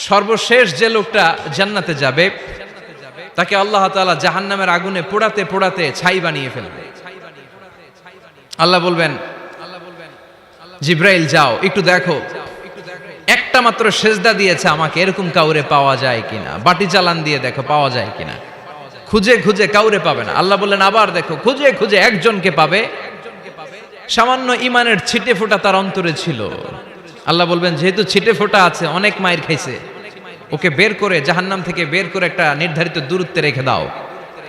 সর্বশেষ যে লোকটা জান্নাতে যাবে তাকে আল্লাহ তাআলা জাহান্নামের আগুনে পোড়াতে পোড়াতে ছাই বানিয়ে ফেলবে। আল্লাহ বলবেন, জিব্রাইল যাও একটু দেখো, একটা মাত্র সেজদা দিয়েছে আমাকে, এরকম কাউরে পাওয়া যায় কিনা। বাটি চালান দিয়ে দেখো পাওয়া যায় কিনা। খুঁজে খুঁজে কাউরে পাবে না। আল্লাহ বললেন আবার দেখো, খুঁজে খুঁজে একজনকে পাবে, সামান্য ইমানের ছিটে ফোঁটা তার অন্তরে ছিল। আল্লাহ বলবেন যেহেতু ছিটে ফোঁটা আছে, অনেক মায়ের খাইছে, ওকে বের করে জাহান্নাম থেকে বের করে একটা নির্ধারিত দূরত্বে রেখে দাও।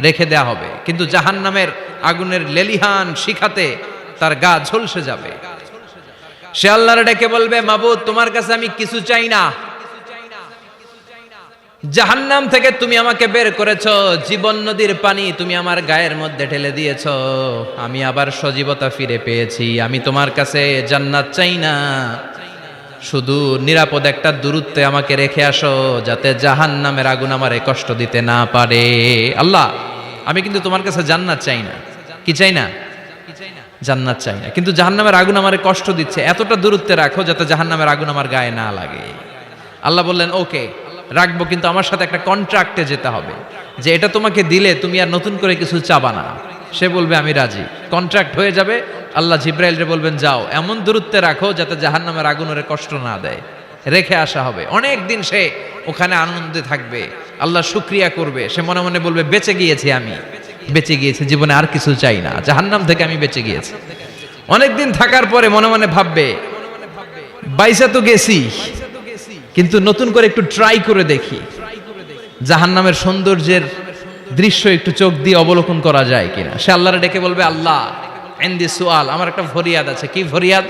রেখে দেয়া হবে, কিন্তু জাহান্নামের আগুনের লেলিহান শিখাতে তার গা ঝলসে যাবে। সে আল্লাহর ডেকে বলবে, মাবুদ তোমার কাছে আমি কিছু চাই না, জাহান্নাম থেকে তুমি আমাকে বের করেছো, জীবন নদীর পানি তুমি আমার গায়ের মধ্যে ঢেলে দিয়েছো, আমি আবার সজীবতা ফিরে পেয়েছি। আমি তোমার কাছে জান্নাত চাই না, শুধু নিরাপদ একটা দূরত্বে আমাকে রেখে আসো, যাতে জাহান্নামের আগুন আমারে কষ্ট দিতে না পারে। আল্লাহ আমি কিন্তু তোমার কাছে জান্নাত চাই না। কি চাই না? জান্নাত চাই না, কিন্তু জাহান্নামের আগুন আমারে কষ্ট দিচ্ছে, এতটা দূরত্বে রাখো যাতে জাহান্নামের আগুন আমার গায়ে না লাগে। আল্লাহ বললেন ওকে রাখবো, কিন্তু আমার সাথে একটা কন্ট্রাক্টে যেতে হবে, যে এটা তোমাকে দিলে তুমি আর নতুন করে কিছু চাবা না। সে বলবে আমি রাজি, কন্ট্রাক্ট হয়ে যাবে। আল্লাহ জিব্রাইলরে বলবেন যাও এমন দূরত্বে রাখো যাতে জাহান্নামের আগুন ওরে কষ্ট না দেয়। রেখে আসা হবে, অনেক দিন সে ওখানে আনন্দে থাকবে, আল্লাহ শুকরিয়া করবে। সে মনে মনে বলবে বেঁচে গিয়েছি, আমি বেঁচে গিয়েছি, জীবনে আর কিছু চাই না, জাহান্নাম থেকে আমি বেঁচে গিয়েছি। অনেকদিন থাকার পরে মনে মনে ভাববে বাইসা তো গেছি, কিন্তু নতুন করে একটু ট্রাই করে দেখি, জাহান্নামের সৌন্দর্যের দৃশ্য একটু চোখ দিয়ে অবলোকন করা যায় কিনা। সে আল্লাহরে ডেকে বলবে আল্লাহ ইনদি সুআল, আমার একটা ফরিয়াদ আছে। কি ফরিয়াদ?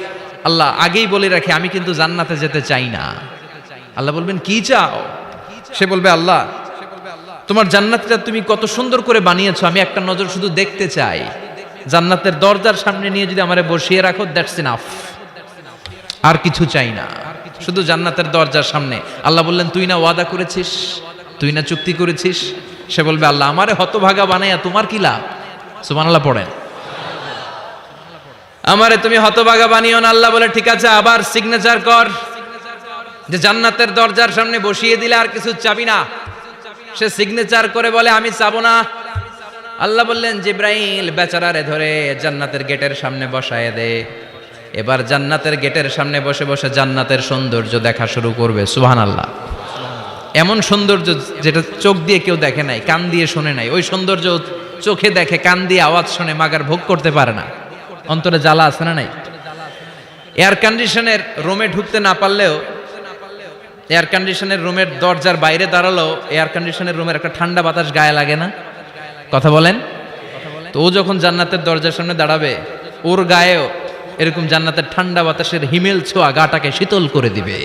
আল্লাহ আগেই বলে রাখি আমি কিন্তু জান্নাতে যেতে চাই না। আল্লাহ বলবেন কি চাও? সে বলবে আল্লাহ তোমার জান্নাতটা তুমি কত সুন্দর করে বানিয়েছো, আমি একটা নজর শুধু দেখতে চাই। জান্নাতের দরজার সামনে নিয়ে যদি আমারে বসিয়ে রাখো, দ্যাটস ইনাফ, আর কিছু চাই না, শুধু জান্নাতের দরজার সামনে। আল্লাহ বললেন তুই না ওয়াদা করেছিস, তুই না চুক্তি করেছিস। সে বলবে আল্লাহ আমারে হতভাগা বানাইয়া তোমার কি লাভ? সুবহানাল্লাহ পড়েন। আমারে তুমি হতভাগা বানিও না। আল্লাহ বলে ঠিক আছে, আবার সিগনেচার কর যে জান্নাতের দরজার সামনে বসিয়ে দিলে আর কিছু চাবি না। সে সিগনেচার করে বলে আমি চাবো না। আল্লাহ বললেন জিব্রাইল বেচারারে ধরে জান্নাতের গেটের সামনে বসায় দে। এবার জান্নাতের গেটের সামনে বসে বসে জান্নাতের সৌন্দর্য দেখা শুরু করবে। সুবহানাল্লাহ। এমন সৌন্দর্য যেটা চোখ দিয়ে কেউ দেখে নাই, কান দিয়ে শোনে নাই। ওই সৌন্দর্য চোখে দেখে, কান দিয়ে আওয়াজ শুনে, মাগার ভোগ করতে পারে না। অন্তরে জ্বালা আছে না নাই? এয়ার কন্ডিশনের রুমে ঢুকতে না পারলেও, এয়ার কন্ডিশনের রুমের দরজার বাইরে দাঁড়ালো, এয়ার কন্ডিশনের রুমের একটা ঠান্ডা বাতাস গায়ে লাগে না? কথা বলেন তো। ও যখন জান্নাতের দরজার সামনে দাঁড়াবে, ওর গায়েও এরকম জান্নাতের ঠান্ডা বাতাসের হিমেল ছোঁয়া গাটাকে শীতল করে দিবে।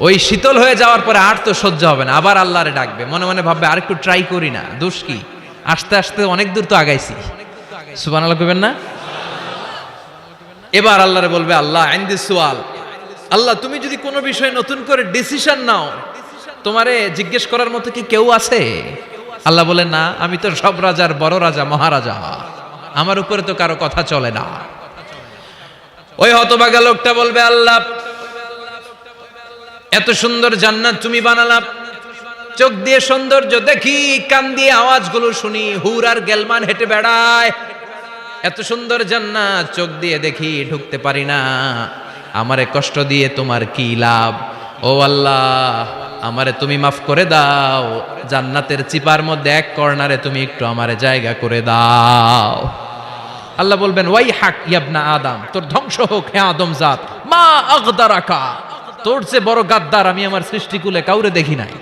ওই শীতল হয়ে যাওয়ার পরে আর তো সহ্য হবে না, আবার আল্লাহরে ডাকবে। মনে মনে ভাববে আর একটু ট্রাই করি না, দোষ কি, আস্তে আস্তে অনেক দূর তো আগাইছি। সুবহানাল্লাহ কইবেন না? এবার আল্লাহরে বলবে আল্লাহ ইনদি সুআল, আল্লাহ তুমি যদি কোনো বিষয়ে নতুন করে ডিসিশন নাও, তোমারে জিজ্ঞেস করার মতো কি কেউ আছে? আল্লাহ বলে না, আমি তো সব রাজার বড় রাজা, মহারাজা, আমার উপরে তো কারো কথা চলে না। ওই হতভাগা লোকটা বলবে আল্লাহ এত সুন্দর জান্নাত তুমি বানালা, চোখ দিয়ে সৌন্দর্য দেখি, কান দিয়ে আওয়াজগুলো শুনি, হুর আর গেলমান হেঁটে বেড়ায়, এত সুন্দর জান্নাত চোখ দিয়ে দেখি, ঢুকতে পারি না, আমারে কষ্ট দিয়ে তোমার কি লাভ? ও আল্লাহ আমারে তুমি মাফ করে দাও, জান্নাতের চিপার মধ্যে এক কর্নারে তুমি একটু আমারে জায়গা করে দাও। আল্লাহ বলবেন ওয়াই হাক ইয়াবনা আদম, তোর ধ্বংস হোক হে আদম জাত, মা আগদারাকা, তোর চেয়ে বড় গাদ্দার আমি আমার সৃষ্টিকুলে কাউরে দেখি নাই,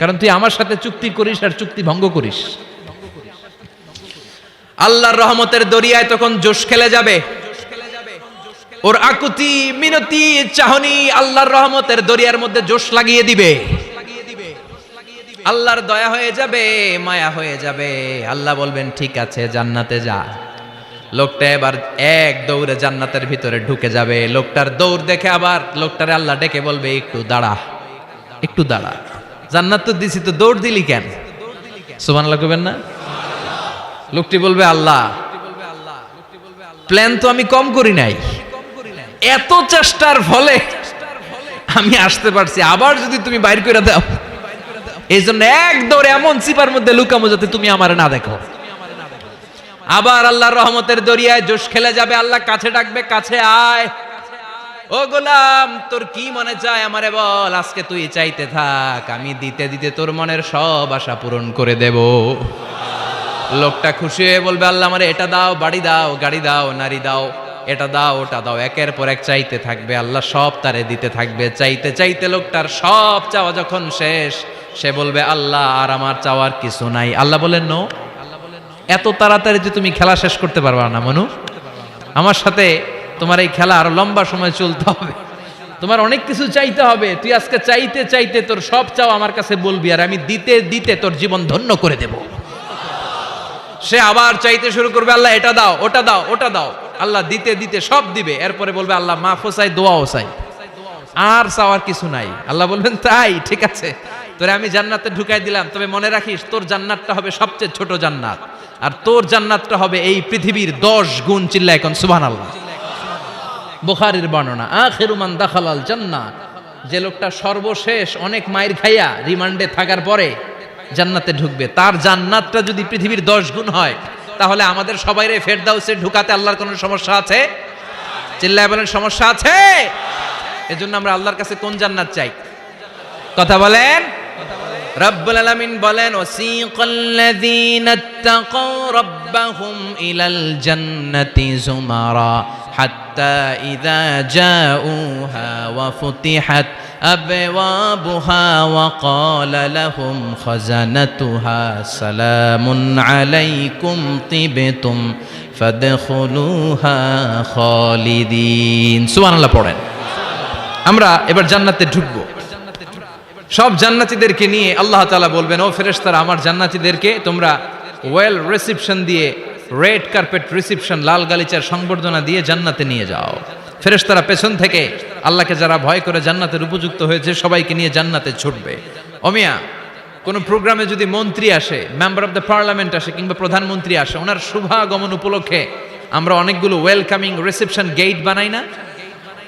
কারণ তুই আমার সাথে চুক্তি করিস আর চুক্তি ভঙ্গ করিস। আল্লাহর রহমতের দরিয়ায় তখন জোশ খেলে যাবে, ওর আকুতি মিনতি চাহনি আল্লাহর রহমতের দরিয়ার মধ্যে জোশ লাগিয়ে দিবে। আল্লাহর দয়া হয়ে যাবে, মায়া হয়ে যাবে। আল্লাহ বলবেন ঠিক আছে জান্নাতে যা। লোকটা এবার এক দৌড়ে জান্নাতের ভিতরে ঢুকে যাবে। লোকটার দৌড় দেখে আবার লোকটারে আল্লাহ ডেকে বলবে একটু দাঁড়া, একটু দাঁড়া, জান্নাত তো দিছি, তো দৌড় দিলি কেন? সুবহানাল্লাহ কইবেন না? লোকটি বলবে আল্লাহ প্ল্যান তো আমি কম করি নাই, এত চেষ্টার ফলে আমি আসতে পারছি, আবার যদি তুমি বাইর করে দাও, এই জন্য এক দৌড়ে এমন চিপার মধ্যে লুকামো যাতে তুমি আমার না দেখো। আবার আল্লাহর রহমতের দরিয়ায় জোশ খেলে যাবে, আল্লাহ কাছে ডাকবে, কাছে আয়, ও গোলাম তোর কি মনে চায় আমারে বল, আজকে তুই চাইতে থাক, আমি দিতে দিতে তোর মনের সব আশা পূরণ করে দেব। লোকটা খুশি হয়ে বলবে, আল্লাহ আমারে এটা দাও, বাড়ি দাও, গাড়ি দাও, নারী দাও, এটা দাও, ওটা দাও, একের পর এক চাইতে থাকবে, আল্লাহ সব তারে দিতে থাকবে। চাইতে চাইতে লোকটার সব চাওয়া যখন শেষ, সে বলবে, আল্লাহ আর আমার চাওয়ার কিছু নাই। আল্লাহ বলেন, নো, এত তাড়াতাড়ি যে তুমি খেলা শেষ করতে পারবা না মনু, আমার সাথে তোমার এই খেলা আরো লম্বা সময় চলতে হবে, তোমার অনেক কিছু চাইতে হবে। তুই আজকে চাইতে চাইতে তোর সব চাও আমার কাছে বলবি, আর আমি দিতে দিতে তোর জীবন ধন্য করে দেব। সে আবার চাইতে শুরু করবে, আল্লাহ এটা দাও, ওটা দাও, ওটা দাও, আল্লাহ দিতে দিতে সব দিবে। এরপরে বলবে, আল্লাহ মাফও চাই, দোয়াও চাই, আর চাওয়ার কিছু নাই। আল্লাহ বলবেন, তাই ঠিক আছে, তোরে আমি জান্নাতে ঢুকাই দিলাম, তবে মনে রাখিস তোর জান্নাতটা হবে সবচেয়ে ছোট জান্নাত, আর তোর জান্নাতটা হবে এই পৃথিবীর 10 গুণ। চিল্লায় এখন সুবহানাল্লাহ। বুখারীর বর্ণনা, আখিরু মান দাখালাল জান্নাহ, যে লোকটা সর্বশেষ অনেক মাইর খাইয়া রিমান্ডে থাকার পরে জান্নাতে ঢুকবে, তার জান্নাতটা যদি পৃথিবীর 10 গুণ হয়, তাহলে আমাদের সবাইরে ফেরদাউসে ঢুকাতে আল্লাহর কোনো সমস্যা আছে? চিল্লায় বলেন, সমস্যা আছে? এজন্য আমরা আল্লাহর কাছে কোন জান্নাত চাই? কথা বলেন। রব্বুল আলামিন বলেন, ওয়াসিকাল্লাযীনা ইত্তাকাউ রাব্বাহুম ইলাল জান্নাতি যুমারা হাত্তা ইযা জাউহা ওয়া ফুতিহাত আবওয়াবুহা ওয়া ক্বালা লাহুম খাজানাতুহা সালামুন আলাইকুম তিবতুম ফাদখুলুহা খালিদিন। সুবহানাল্লাহ পড়েন। আমরা এবার জান্নাতে ঢুকবো। সব জান্নাতীদেরকে নিয়ে আল্লাহ তাআলা বলবেন, ও ফেরেশতারা, আমার জান্নাতীদেরকে তোমরা ওয়েল রিসেপশন দিয়ে, রেড কার্পেট রিসেপশন, লাল গালিচার সংবর্ধনা দিয়ে জান্নাতে নিয়ে যাও। ফেরেশতারা পেছন থেকে আল্লাহকে যারা ভয় করে জান্নাতের উপযুক্ত হয়েছে সবাইকে নিয়ে জান্নাতে ছুটবে। ওমিয়া, কোন প্রোগ্রামে যদি মন্ত্রী আসে, মেম্বার অফ দ্য পার্লামেন্ট আসে, কিংবা প্রধানমন্ত্রী আসে, ওনার শুভাগমন উপলক্ষে আমরা অনেকগুলো ওয়েলকামিং রিসেপশন গেট বানাই না?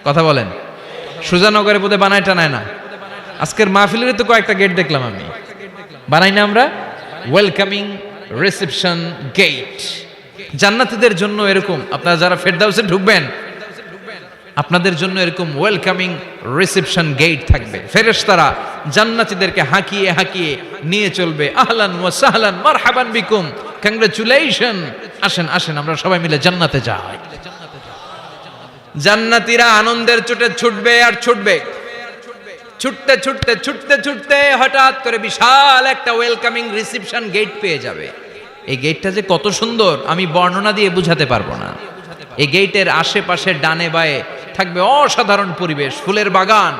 কথা বলেন। সুজানগরে বোধহয় বানায় টানায় না? আজকের মাহফিলের তো কয়েকটা গেট দেখলাম আমি, বানাই না আমরা? Welcoming reception gate. জান্নাতীদের জন্য এরকম, আপনারা যারা ফেরদাউসে ঢুকবেন আপনাদের জন্য এরকম ওয়েলকামিং রিসেপশন গেট থাকবে। ফেরেশতারা জান্নাতীদেরকে হাঁকিয়ে হাঁকিয়ে নিয়ে চলবে, আহলান ওয়া সাহলান মারহাবান বিকুম, কংগ্রাচুলেশন, আসেন আসেন আমরা সবাই মিলে জান্নাতে যাই। জান্নাতীরা আনন্দের চোটে ছুটবে আর ছুটবে, ছুটতে ছুটতে ছুটতে ছুটতে হঠাৎ করে বিশাল একটা ওয়েলকামিং রিসেপশন গেট পেয়ে যাবে। এই গেটটা যে কত সুন্দর আমি বর্ণনা দিয়ে বুঝাতে পারবো না। এই গেটের আশেপাশে ডানে বায়ে থাকবে অসাধারণ পরিবেশ, ফুলের বাগান,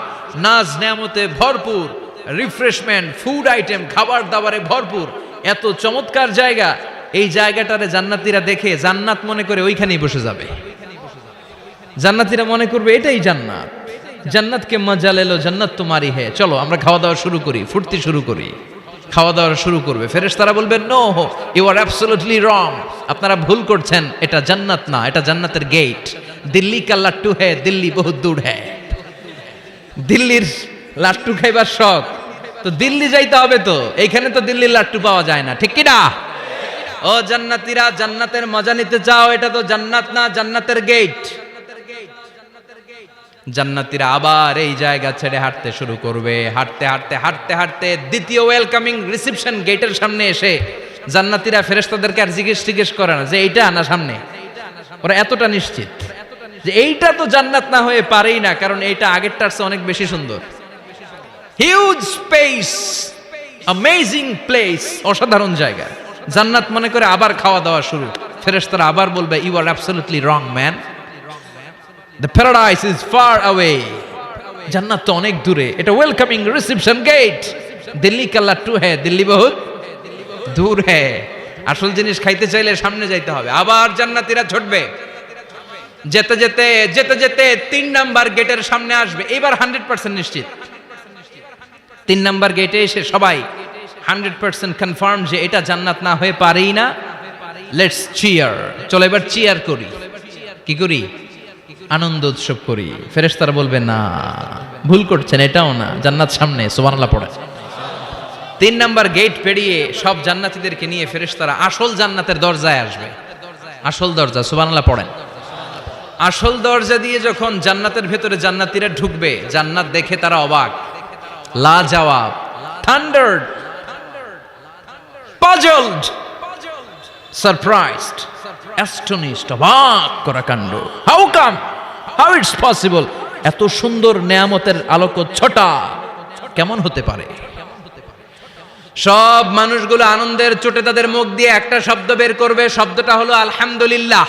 নাজ নেয়ামতে ভরপুর, রিফ্রেশমেন্ট, ফুড আইটেম, খাবার দাবারে ভরপুর, এত চমৎকার জায়গা। এই জায়গাটারে জান্নাতীরা দেখে জান্নাত মনে করে ওইখানেই বসে যাবে। জান্নাতীরা মনে করবে এটাই জান্নাত, জান্নাতকে মজা লেলো, জান্নাত তোমারই হে, চলো আমরা খাওয়া দাওয়া শুরু করি, ফুর্তি শুরু করি। খাওয়া দাওয়া শুরু করবে। ফেরেশতারা বলবেন, no, you are absolutely wrong, আপনারা ভুল করছেন, এটা জান্নাত না, এটা জান্নাতের গেট। দিল্লি কা লাট্টু হে, দিল্লি বহুত দূর হে। দিল্লির লাট্টু খাইবার শখ, তো দিল্লি যাইতে হবে, তো এইখানে তো দিল্লির লাট্টু পাওয়া যায় না, ঠিক কি না? ও জান্নাতীরা, জান্নাতের মজা নিতে চাও, এটা তো জান্নাত না, জান্নাতের গেট। জান্নাতীরা আবার এই জায়গা ছেড়ে হাঁটতে শুরু করবে। হাঁটতে হাঁটতে হাঁটতে হাঁটতে দ্বিতীয় ওয়েলকামিং রিসেপশন গেটের সামনে এসে জান্নাতীরা ফেরেশতাদেরকে আর জিজ্ঞেস করে না যে এইটা না সামনে, ওরা এতটা নিশ্চিত যে এইটা তো জান্নাত না হয়ে পারেই না, কারণ এইটা আগেরটার চেয়ে অনেক বেশি সুন্দর। হিউজ স্পেস, অ্যামেজিং প্লেস, অসাধারণ জায়গা। জান্নাত মনে করে আবার খাওয়া দাওয়া শুরু। ফেরেশতারা আবার বলবে, you are absolutely wrong man, the paradise is far away, জান্নাত তো অনেক দূরে, এটা ওয়েলকামিং রিসেপশন গেট। দিল্লি কা লাট্টু হে, দিল্লি বহুত দূর হে। আসল জিনিস খাইতে চাইলে সামনে যাইতে হবে। আবার জান্নাতীরা ছুটবে, যেতে যেতে যেতে যেতে 3 নাম্বার গেটের সামনে আসবে। এবার 100% নিশ্চিত, 3 নাম্বার গেটে এসে সবাই 100% কনফার্ম যে এটা জান্নাত না হয়ে পারেই না। লেটস চিয়ার, চলো এবার চিয়ার করি। কি করি? আনন্দ উৎসব করি, ফেরেশতারা বলবে না, ভুল করছেন, এটাও না, জান্নাত সামনে, সুবহানাল্লাহ পড়ে। 3 নাম্বার গেট পেরিয়ে সব জান্নাতীদেরকে নিয়ে ফেরেশতারা আসল জান্নাতের দরজায় আসবে। আসল দরজা, সুবহানাল্লাহ পড়েন। আসল দরজা দিয়ে যখন জান্নাতের ভেতরে জান্নাতীরা ঢুকবে, জান্নাত দেখে তারা অবাক, লাজবাব, থান্ডার্ড, পাজলড, সারপ্রাইজড, অ্যাস্টনিশড, অবাক করা কাণ্ড। How come, how it's possible, এত সুন্দর নেয়ামতের আলোকচ্ছটা কেমন হতে পারে? সব মানুষগুলো আনন্দের চোটে তাদের মুখ দিয়ে একটা শব্দ বের করবে, শব্দটা হলো আলহামদুলিল্লাহ।